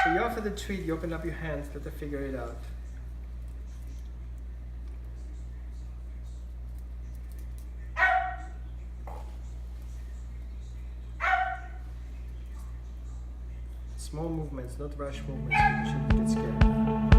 So you after the treat, you open up your hands, let her figure it out. Small movements, not rush movements, because she will get scared.